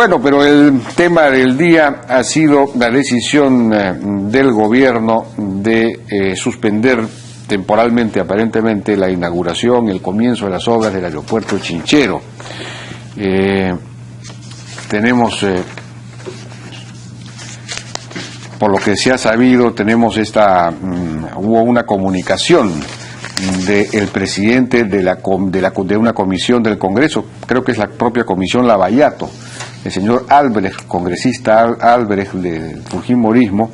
Bueno, pero el tema del día ha sido la decisión del gobierno de suspender temporalmente, aparentemente, la inauguración, el comienzo de las obras del aeropuerto Chinchero. Tenemos, por lo que se ha sabido, hubo una comunicación del presidente de una comisión del Congreso, creo que es la propia comisión Lavallato, el señor Albrecht, congresista Albrecht del Fujimorismo,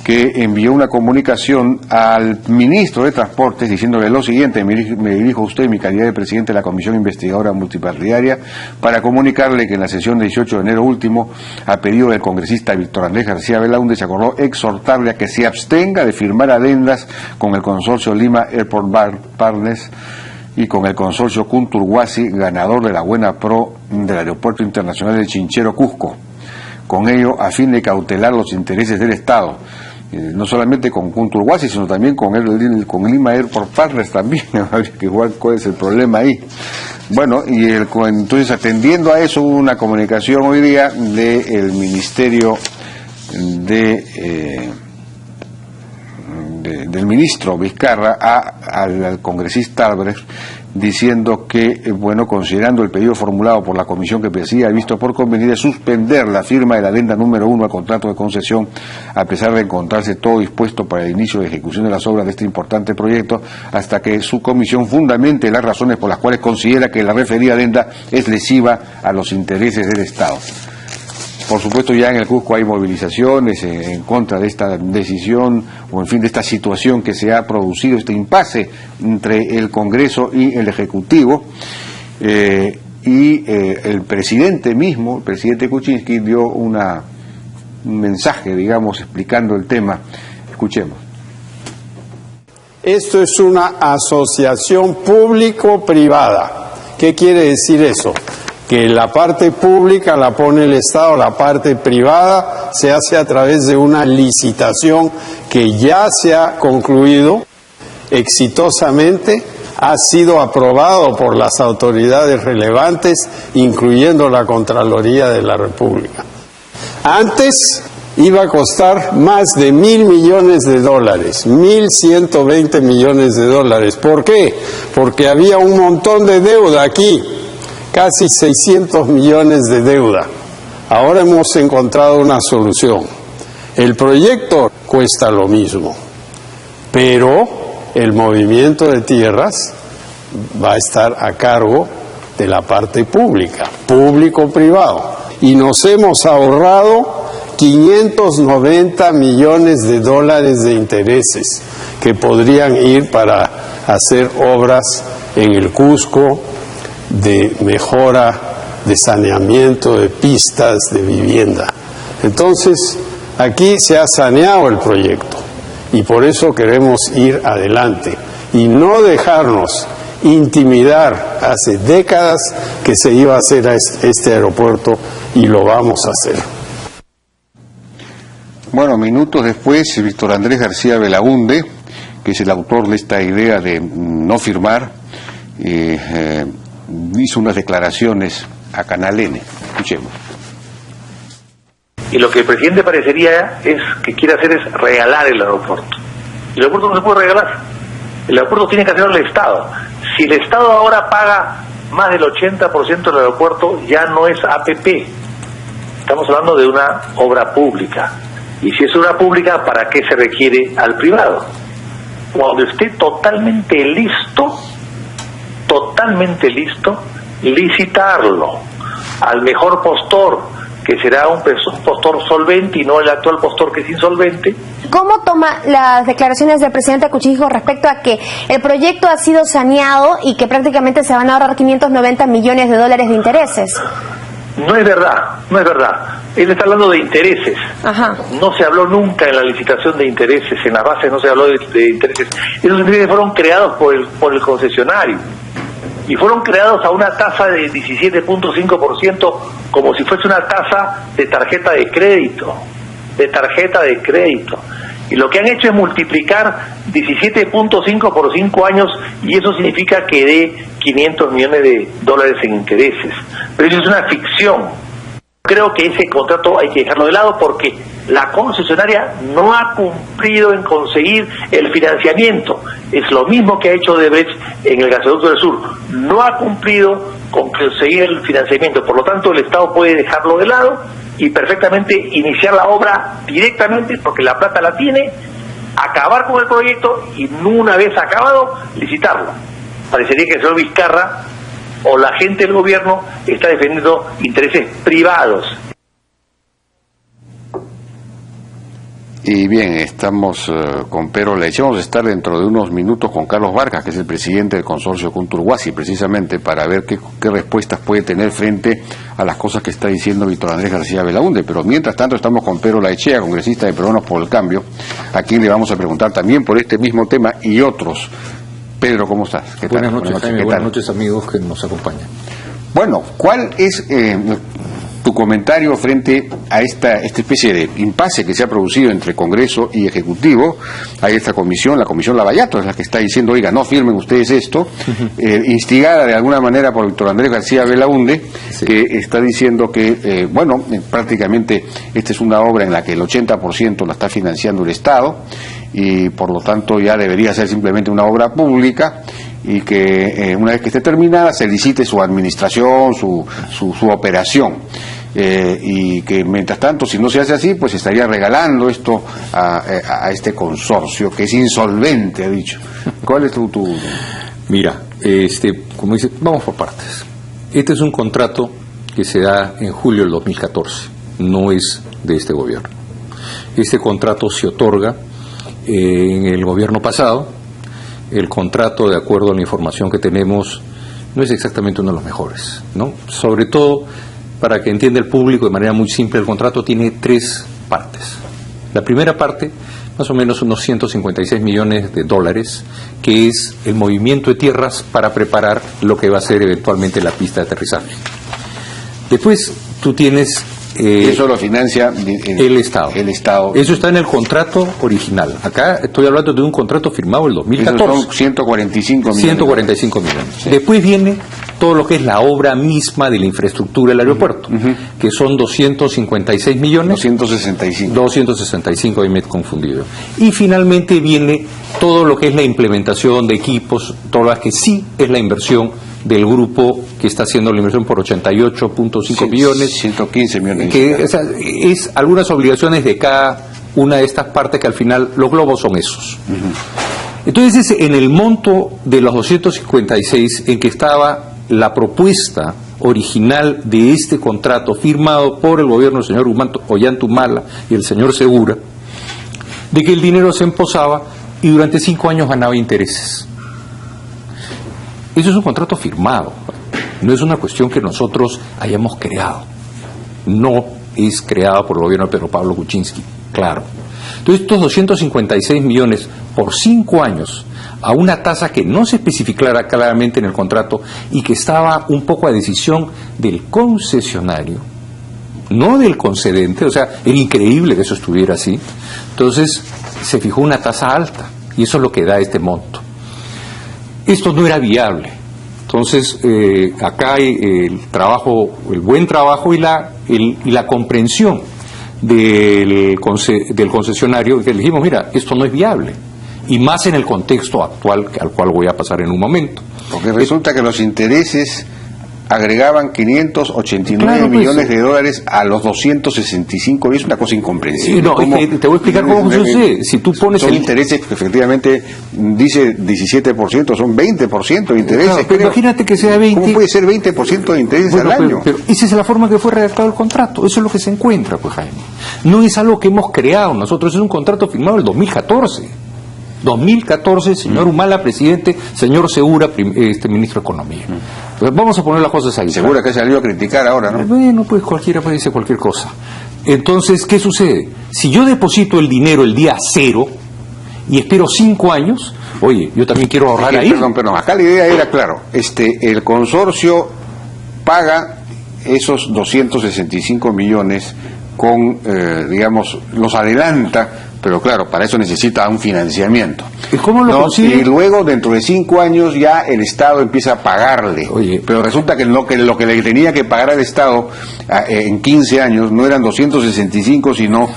que envió una comunicación al ministro de Transportes diciéndole lo siguiente: me dirijo a usted en mi calidad de presidente de la Comisión Investigadora Multipartidaria para comunicarle que en la sesión del 18 de enero último, a pedido del congresista Víctor Andrés García Belaúnde, se acordó exhortarle a que se abstenga de firmar adendas con el consorcio Lima Airport Partners y con el consorcio Kunturhuasi, ganador de la buena pro del Aeropuerto Internacional de Chinchero Cusco. Con ello, a fin de cautelar los intereses del Estado, no solamente con Kunturhuasi, sino también con Lima Airport Partners también, que igual cuál es el problema ahí. Bueno, y entonces atendiendo a eso, hubo una comunicación hoy día del Ministerio del ministro Vizcarra al congresista Albrecht, diciendo que, bueno, considerando el pedido formulado por la comisión que presidía, ha visto por conveniente suspender la firma de la adenda número 1 al contrato de concesión, a pesar de encontrarse todo dispuesto para el inicio de ejecución de las obras de este importante proyecto, hasta que su comisión fundamente las razones por las cuales considera que la referida adenda es lesiva a los intereses del Estado. Por supuesto, ya en el Cusco hay movilizaciones en contra de esta decisión, o en fin, de esta situación que se ha producido, este impasse entre el Congreso y el Ejecutivo, y el presidente mismo, el presidente Kuczynski, dio un mensaje, digamos, explicando el tema. Escuchemos. Esto es una asociación público-privada. ¿Qué quiere decir eso? Que la parte pública la pone el Estado, la parte privada se hace a través de una licitación que ya se ha concluido exitosamente, ha sido aprobado por las autoridades relevantes, incluyendo la Contraloría de la República. Antes iba a costar más de $1.000 millones, 1.120 millones de dólares. ¿Por qué? Porque había un montón de deuda aquí. Casi 600 millones de deuda. Ahora hemos encontrado una solución. El proyecto cuesta lo mismo, pero el movimiento de tierras va a estar a cargo de la parte pública, público-privado. Y nos hemos ahorrado 590 millones de dólares de intereses que podrían ir para hacer obras en el Cusco, de mejora, de saneamiento, de pistas, de vivienda. Entonces, aquí se ha saneado el proyecto y por eso queremos ir adelante y no dejarnos intimidar. Hace décadas que se iba a hacer este aeropuerto y lo vamos a hacer. Bueno, minutos después, Víctor Andrés García Belaúnde, que es el autor de esta idea de no firmar, hizo unas declaraciones a Canal N. Escuchemos. Y lo que el presidente parecería es que quiere hacer es regalar el aeropuerto. El aeropuerto no se puede regalar. El aeropuerto tiene que hacerlo el Estado. Si el Estado ahora paga más del 80% del aeropuerto, ya no es APP. Estamos hablando de una obra pública. Y si es obra pública, ¿para qué se requiere al privado? Cuando esté totalmente listo, licitarlo al mejor postor, que será un postor solvente y no el actual postor que es insolvente. ¿Cómo toma las declaraciones del presidente Kuczynski respecto a que el proyecto ha sido saneado y que prácticamente se van a ahorrar 590 millones de dólares de intereses? No es verdad. Él está hablando de intereses. Ajá. No se habló nunca en la licitación de intereses, en las bases no se habló de intereses. Esos intereses fueron creados por el concesionario y fueron creados a una tasa de 17.5%, como si fuese una tasa de tarjeta de crédito. Y lo que han hecho es multiplicar 17.5 por 5 años, y eso significa que dé 500 millones de dólares en intereses. Pero eso es una ficción. Creo que ese contrato hay que dejarlo de lado porque la concesionaria no ha cumplido en conseguir el financiamiento. Es lo mismo que ha hecho Odebrecht en el gasoducto del sur. No ha cumplido con conseguir el financiamiento. Por lo tanto, el Estado puede dejarlo de lado y perfectamente iniciar la obra directamente porque la plata la tiene, acabar con el proyecto y una vez acabado, licitarlo. Parecería que el señor Vizcarra o la gente del gobierno está defendiendo intereses privados. Y bien, estamos con Pedro Leche. Vamos a estar dentro de unos minutos con Carlos Vargas, que es el presidente del consorcio Conturhuasi, precisamente para ver qué respuestas puede tener frente a las cosas que está diciendo Víctor Andrés García Belaúnde. Pero mientras tanto estamos con Pedro Laechea, congresista de Peruanos por el Cambio, a quien le vamos a preguntar también por este mismo tema y otros. Pedro, ¿cómo estás? ¿Qué buenas tal? Noches, Jaime. Buenas noches, amigos que nos acompañan. Bueno, ¿cuál es tu comentario frente a esta especie de impasse que se ha producido entre Congreso y Ejecutivo? Hay esta comisión, la comisión Lavallato, es la que está diciendo, oiga, no firmen ustedes esto, instigada de alguna manera por Víctor Andrés García Belaúnde, sí, que está diciendo que, prácticamente esta es una obra en la que el 80% la está financiando el Estado, y por lo tanto ya debería ser simplemente una obra pública y que una vez que esté terminada se licite su administración, su operación, y que mientras tanto, si no se hace así, pues estaría regalando esto a este consorcio que es insolvente, ha dicho. ¿Cuál es tu...? Mira, como dice, vamos por partes. Este es un contrato que se da en julio del 2014, no es de este gobierno. Este contrato se otorga en el gobierno pasado. El contrato, de acuerdo a la información que tenemos, no es exactamente uno de los mejores, ¿no? Sobre todo, para que entienda el público de manera muy simple, el contrato tiene 3 partes. La primera parte, más o menos unos 156 millones de dólares, que es el movimiento de tierras para preparar lo que va a ser eventualmente la pista de aterrizaje. Después tú tienes... eso lo financia el Estado. El Estado. Eso está en el contrato original. Acá estoy hablando de un contrato firmado en el 2014. Esos son 145 millones. 145 millones. Sí. Después viene todo lo que es la obra misma de la infraestructura del aeropuerto, que son 256 millones. 265, ahí me he confundido. Y finalmente viene todo lo que es la implementación de equipos, todo lo que sí es la inversión del grupo que está haciendo la inversión por 88.5 millones. 115 millones. Que, o sea, es algunas obligaciones de cada una de estas partes que al final los globos son esos. Entonces, en el monto de los 256 en que estaba la propuesta original de este contrato firmado por el gobierno del señor Ollantumala y el señor Segura, de que el dinero se emposaba y durante 5 años ganaba intereses. Eso es un contrato firmado, no es una cuestión que nosotros hayamos creado, no es creado por el gobierno de Pedro Pablo Kuczynski, claro. Entonces estos 256 millones por 5 años a una tasa que no se especificara claramente en el contrato y que estaba un poco a decisión del concesionario, no del concedente, o sea, era increíble que eso estuviera así. Entonces se fijó una tasa alta y eso es lo que da este monto. Esto no era viable. Entonces, acá hay el buen trabajo y la comprensión del concesionario, que le dijimos, mira, esto no es viable. Y más en el contexto actual, al cual voy a pasar en un momento. Porque resulta que los intereses agregaban 589 millones de dólares a los 265, y es una cosa incomprensible. No, te voy a explicar cómo sucede. Si tú pones son intereses que efectivamente dice 17%, son 20% de intereses. Claro, pero imagínate que sea 20. ¿Cómo puede ser 20% de intereses al año? Pero esa es la forma que fue redactado el contrato. Eso es lo que se encuentra, pues, Jaime. No es algo que hemos creado nosotros, es un contrato firmado en el 2014. 2014, señor Humala, presidente, señor Segura, ministro de Economía. Pues vamos a poner las cosas ahí. Segura que salió a criticar ahora, ¿no? Bueno, pues cualquiera puede decir cualquier cosa. Entonces, ¿qué sucede? Si yo deposito el dinero el día 0 y espero 5 años, oye, yo también quiero ahorrar ahí. Perdón, acá la idea era, claro, el consorcio paga esos 265 millones con, los adelanta Pero claro, para eso necesita un financiamiento. ¿Y cómo lo consigue? Y luego, dentro de 5 años, ya el Estado empieza a pagarle. Oye. Pero resulta que lo que le tenía que pagar al Estado en 15 años no eran 265, sino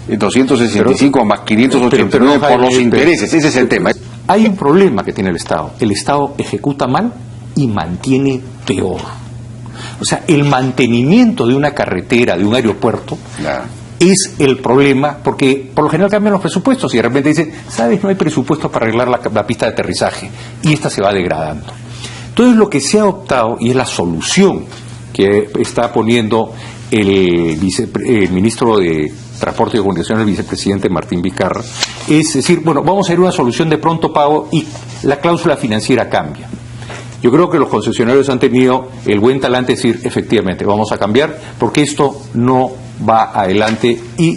265 más 589 por los intereses. Ese es el tema. Hay un problema que tiene el Estado. El Estado ejecuta mal y mantiene peor. O sea, el mantenimiento de una carretera, de un aeropuerto, es el problema, porque por lo general cambian los presupuestos y de repente dicen, ¿sabes? No hay presupuesto para arreglar la pista de aterrizaje y esta se va degradando. Entonces lo que se ha optado, y es la solución que está poniendo el ministro de Transporte y Comunicación, el vicepresidente Martín Vizcarra, es decir, bueno, vamos a ir a una solución de pronto pago y la cláusula financiera cambia. Yo creo que los concesionarios han tenido el buen talante de decir, efectivamente, vamos a cambiar, porque esto no va adelante, y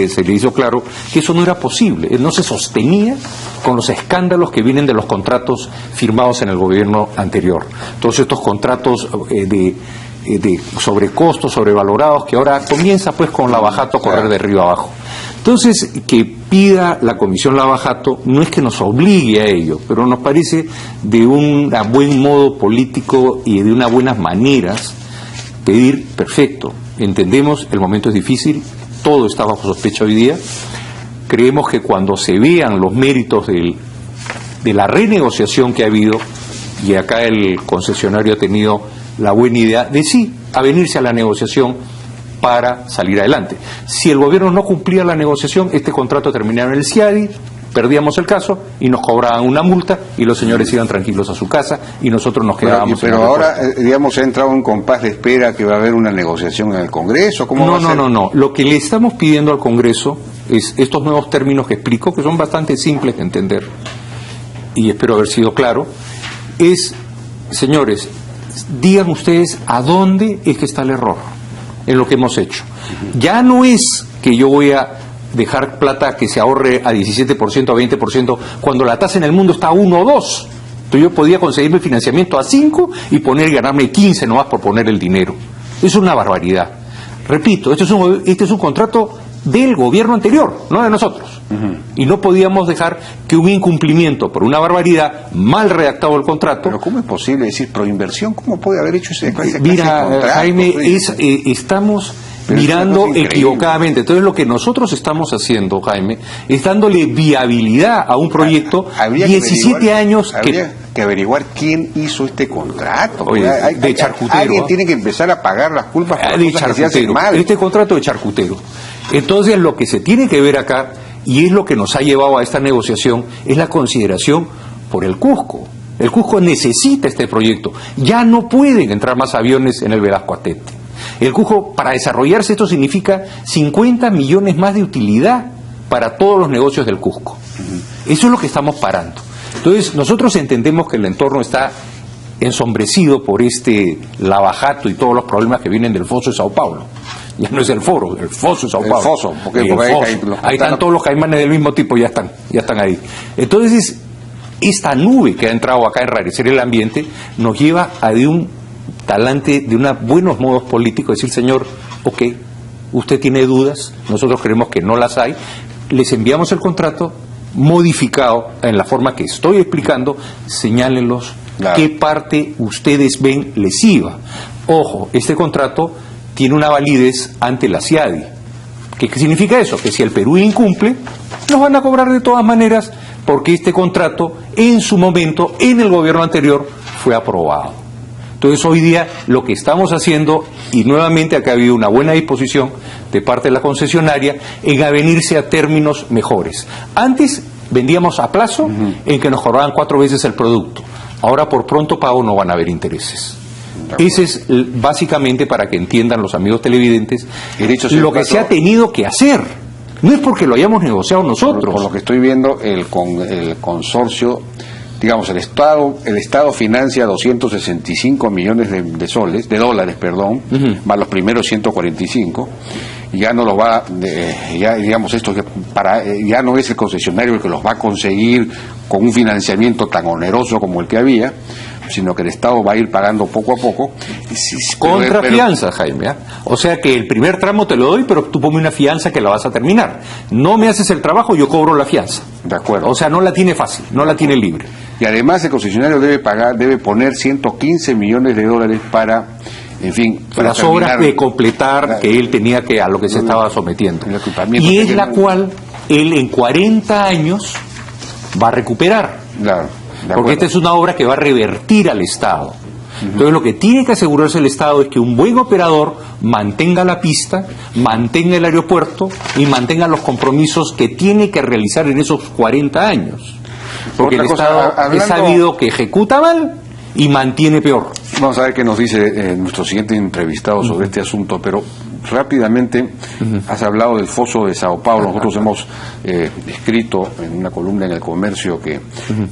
se le hizo claro que eso no era posible, no se sostenía con los escándalos que vienen de los contratos firmados en el gobierno anterior. Todos estos contratos de sobrecostos, sobrevalorados, que ahora comienza pues con Lavajato a correr de arriba abajo. Entonces, que pida la Comisión Lavajato no es que nos obligue a ello, pero nos parece de un buen modo político y de unas buenas maneras pedir, perfecto, entendemos, el momento es difícil, todo está bajo sospecha hoy día, creemos que cuando se vean los méritos de la renegociación que ha habido, y acá el concesionario ha tenido la buena idea de sí, avenirse a la negociación para salir adelante. Si el gobierno no cumplía la negociación, este contrato terminaba en el CIADI, perdíamos el caso y nos cobraban una multa y los señores iban tranquilos a su casa y nosotros nos quedábamos. Pero ahora, digamos, se ha entrado en compás de espera que va a haber una negociación en el Congreso. ¿Cómo va a ser? No. Lo que le estamos pidiendo al Congreso es estos nuevos términos que explico, que son bastante simples de entender, y espero haber sido claro, es, señores, digan ustedes a dónde es que está el error en lo que hemos hecho. Ya no es que yo voy a dejar plata que se ahorre a 17%, a 20%, cuando la tasa en el mundo está a 1 o 2. Entonces yo podía conseguirme financiamiento a 5 y ganarme 15 nomás por poner el dinero. Es una barbaridad. Repito, este es un contrato del gobierno anterior, no de nosotros. Y no podíamos dejar que un incumplimiento por una barbaridad, mal redactado el contrato. Pero ¿cómo es posible decir proinversión? ¿Cómo puede haber hecho ese clase de contrato? Jaime, estamos mirando equivocadamente. Entonces lo que nosotros estamos haciendo, Jaime, es dándole viabilidad a un proyecto 17 años habría que averiguar quién hizo este contrato. Oye, de charcutero. Alguien tiene que empezar a pagar las culpas por de cosas que se hacen mal. Este contrato de charcutero. Entonces lo que se tiene que ver acá, y es lo que nos ha llevado a esta negociación, es la consideración por el Cusco. El Cusco necesita este proyecto. Ya no pueden entrar más aviones en el Velasco Atete. El Cusco, para desarrollarse, esto significa 50 millones más de utilidad para todos los negocios del Cusco. Eso es lo que estamos parando. Entonces, nosotros entendemos que el entorno está ensombrecido por este Lavajato y todos los problemas que vienen del Foso de Sao Paulo. Ya no es el foro, el Foso de Sao Paulo. El Foso, porque ahí están todos los caimanes del mismo tipo, ya están ahí. Entonces, esta nube que ha entrado acá a enrarecer el ambiente nos lleva a de un talante, de unos buenos modos políticos, decir, señor, ok, usted tiene dudas, nosotros creemos que no las hay, les enviamos el contrato modificado en la forma que estoy explicando, señálenlos qué parte ustedes ven lesiva. Ojo, este contrato tiene una validez ante la CIADI. ¿Qué significa eso? Que si el Perú incumple, nos van a cobrar de todas maneras, porque este contrato en su momento, en el gobierno anterior, fue aprobado. Entonces hoy día lo que estamos haciendo, y nuevamente acá ha habido una buena disposición de parte de la concesionaria, en avenirse a términos mejores. Antes vendíamos a plazo en que nos cobraban 4 veces el producto. Ahora por pronto pago no van a haber intereses. Ese es básicamente, para que entiendan los amigos televidentes, lo que se ha tenido que hacer. No es porque lo hayamos negociado nosotros. Por lo que estoy viendo, el consorcio, digamos, el Estado financia 265 millones de dólares, más los primeros 145, y ya no lo va, digamos, esto ya no es el concesionario el que los va a conseguir con un financiamiento tan oneroso como el que había, sino que el Estado va a ir pagando poco a poco. Contra fianza, Jaime. O sea que el primer tramo te lo doy, pero tú ponme una fianza que la vas a terminar. No me haces el trabajo, yo cobro la fianza. De acuerdo. O sea, no la tiene fácil, no la tiene libre. Y además el concesionario debe poner 115 millones de dólares para, en fin, para las obras de completar que él tenía que, a lo que se estaba sometiendo. Y es la cual él en 40 años va a recuperar. Claro, porque esta es una obra que va a revertir al Estado. Entonces lo que tiene que asegurarse el Estado es que un buen operador mantenga la pista, mantenga el aeropuerto y mantenga los compromisos que tiene que realizar en esos 40 años. Porque el Estado es sabido que ejecuta mal y mantiene peor. Vamos a ver qué nos dice nuestro siguiente entrevistado sobre este asunto, pero rápidamente has hablado del foso de Sao Paulo. Nosotros hemos escrito en una columna en El Comercio que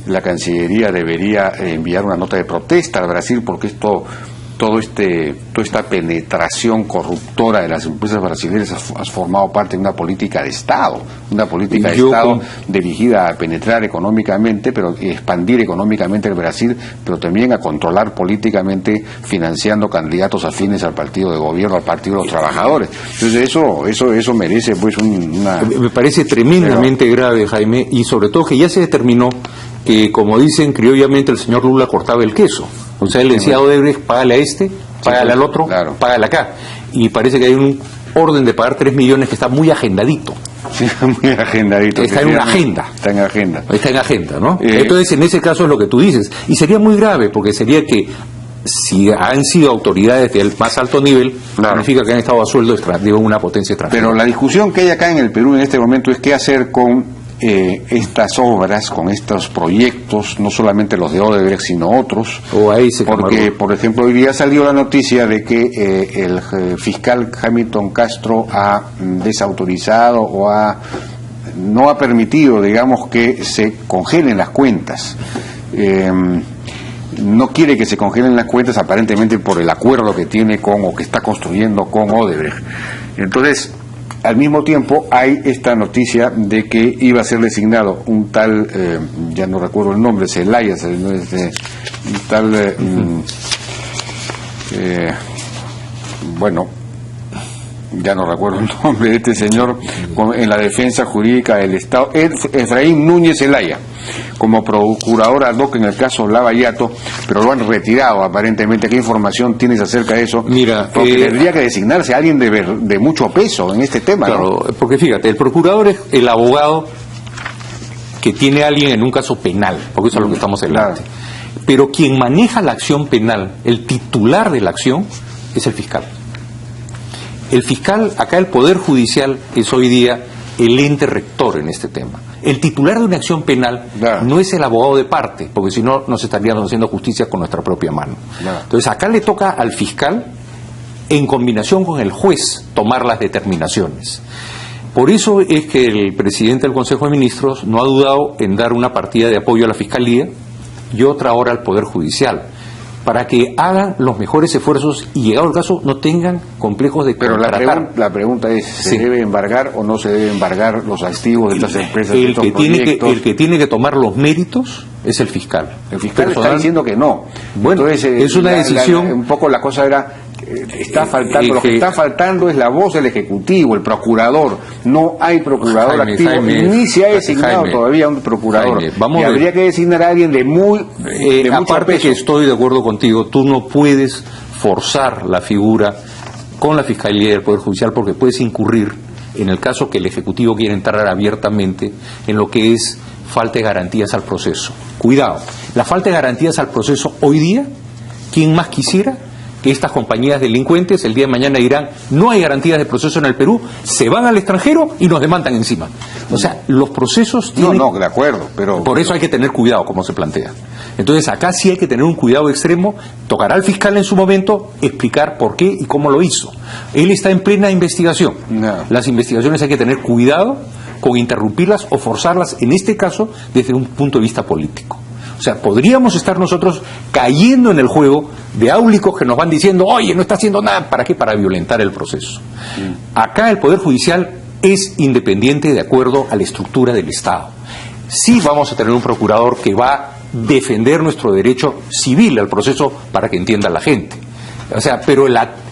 la Cancillería debería enviar una nota de protesta al Brasil porque toda esta penetración corruptora de las empresas brasileñas ha formado parte de una política de Estado, dirigida a penetrar económicamente, pero expandir económicamente el Brasil, pero también a controlar políticamente, financiando candidatos afines al partido de gobierno, al partido de los trabajadores. Entonces eso merece pues una... Me parece tremendamente grave, Jaime, y sobre todo que ya se determinó que, como dicen criollamente, el señor Lula cortaba el queso. O sea, él decía a Odebrecht, págale a este, págale al otro, claro, págale acá. Y parece que hay un orden de pagar 3 millones que está muy agendadito. Sí, muy agendadito. Está en una agenda. Está en agenda. Está en agenda, ¿no? Entonces, en ese caso es lo que tú dices. Y sería muy grave, porque sería que si han sido autoridades del más alto nivel, claro, significa que han estado a sueldo de una potencia extranjera. Pero la discusión que hay acá en el Perú en este momento es qué hacer con estas obras, con estos proyectos, no solamente los de Odebrecht, sino otros, porque, por ejemplo, hoy día salió la noticia de que el fiscal Hamilton Castro ha desautorizado o no ha permitido, digamos, que se congelen las cuentas. No quiere que se congelen las cuentas, aparentemente por el acuerdo que tiene o que está construyendo con Odebrecht. Entonces, al mismo tiempo hay esta noticia de que iba a ser designado un tal, ya no recuerdo el nombre, Zelaya, un tal, bueno, ya no recuerdo el nombre de este señor en la defensa jurídica del Estado, Efraín Núñez Zelaya, como procurador ad hoc en el caso Lavallato, pero lo han retirado aparentemente. ¿Qué información tienes acerca de eso? Mira, porque tendría que designarse a alguien de mucho peso en este tema. Claro, ¿no? Porque fíjate, el procurador es el abogado que tiene a alguien en un caso penal, porque eso es lo que estamos hablando. Claro. Pero quien maneja la acción penal, el titular de la acción, es el fiscal. El fiscal, acá el Poder Judicial es hoy día el ente rector en este tema. El titular de una acción penal no es el abogado de parte, porque si no nos estaríamos haciendo justicia con nuestra propia mano. Entonces acá le toca al fiscal, en combinación con el juez, tomar las determinaciones. Por eso es que el presidente del Consejo de Ministros no ha dudado en dar una partida de apoyo a la Fiscalía y otra ahora al Poder Judicial, para que hagan los mejores esfuerzos y, llegado el caso, no tengan complejos de contratar. Pero la pregunta es, ¿se debe embargar o no se debe embargar los activos de estas empresas? El que tiene que tomar los méritos es el fiscal. El fiscal está diciendo que no. Bueno, entonces, es una decisión... un poco la cosa era... Está faltando, lo que está faltando es la voz del Ejecutivo, el procurador. No hay procurador activo, ni se ha designado todavía un procurador. Y habría que designar a alguien de mucho aparte peso. Que estoy de acuerdo contigo, tú no puedes forzar la figura con la Fiscalía y el Poder Judicial, porque puedes incurrir, en el caso que el Ejecutivo quiera entrar abiertamente, en lo que es falta de garantías al proceso. Cuidado, la falta de garantías al proceso hoy día, ¿quién más quisiera que estas compañías delincuentes el día de mañana dirán no hay garantías de proceso en el Perú, se van al extranjero y nos demandan encima? O sea, los procesos tienen... No, de acuerdo, pero... Por eso hay que tener cuidado, como se plantea. Entonces acá sí hay que tener un cuidado extremo. Tocará al fiscal en su momento explicar por qué y cómo lo hizo. Él está en plena investigación. Las investigaciones hay que tener cuidado con interrumpirlas o forzarlas, en este caso, desde un punto de vista político. O sea, podríamos estar nosotros cayendo en el juego de áulicos que nos van diciendo, oye, no está haciendo nada. ¿Para qué? Para violentar el proceso. Acá el Poder Judicial es independiente de acuerdo a la estructura del Estado. Sí vamos a tener un procurador que va defender nuestro derecho civil al proceso para que entienda la gente. O sea, pero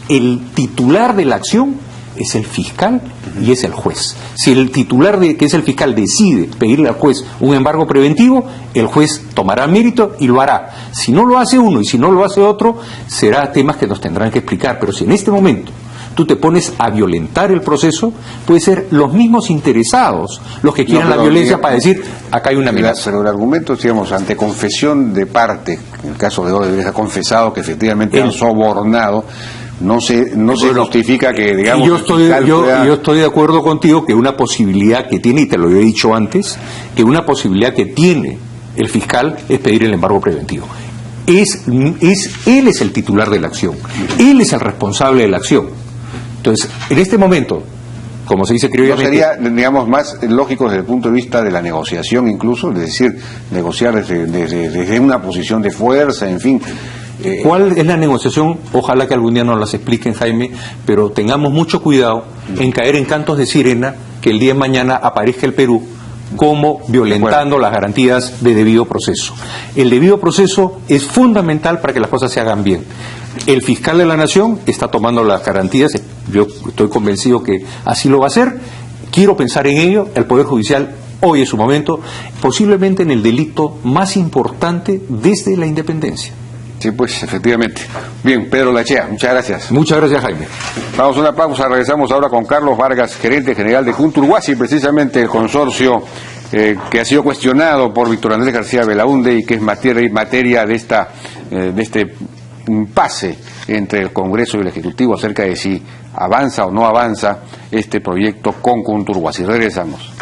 el titular de la acción es el fiscal y es el juez. Si el titular, que es el fiscal, decide pedirle al juez un embargo preventivo, el juez tomará mérito y lo hará. Si no lo hace uno y si no lo hace otro, será temas que nos tendrán que explicar. Pero si en este momento tú te pones a violentar el proceso, puede ser los mismos interesados los que quieran la violencia para decir, acá hay una amenaza. Pero el argumento, digamos, ante confesión de parte, en el caso de Odebrecht ha confesado que efectivamente han sobornado, no se justifica que, digamos, yo estoy de acuerdo contigo que una posibilidad que tiene, y te lo he dicho antes, que una posibilidad que tiene el fiscal es pedir el embargo preventivo. Él es el titular de la acción, él es el responsable de la acción. Entonces, en este momento, como se dice criollamente... ¿No sería, digamos, más lógico desde el punto de vista de la negociación incluso? Es decir, negociar desde una posición de fuerza, en fin... ¿Cuál es la negociación? Ojalá que algún día nos las expliquen, Jaime, pero tengamos mucho cuidado en caer en cantos de sirena que el día de mañana aparezca el Perú como violentando las garantías de debido proceso. El debido proceso es fundamental para que las cosas se hagan bien. El fiscal de la Nación está tomando las garantías, yo estoy convencido que así lo va a hacer, quiero pensar en ello, el Poder Judicial hoy es su momento, posiblemente en el delito más importante desde la independencia. Sí, pues, efectivamente. Bien, Pedro Lachea, muchas gracias. Muchas gracias, Jaime. Vamos a una pausa, regresamos ahora con Carlos Vargas, gerente general de Kunturhuasi, precisamente el consorcio que ha sido cuestionado por Víctor Andrés García Belaunde y que es materia de este impasse entre el Congreso y el Ejecutivo acerca de si avanza o no avanza este proyecto con Kunturhuasi. Regresamos.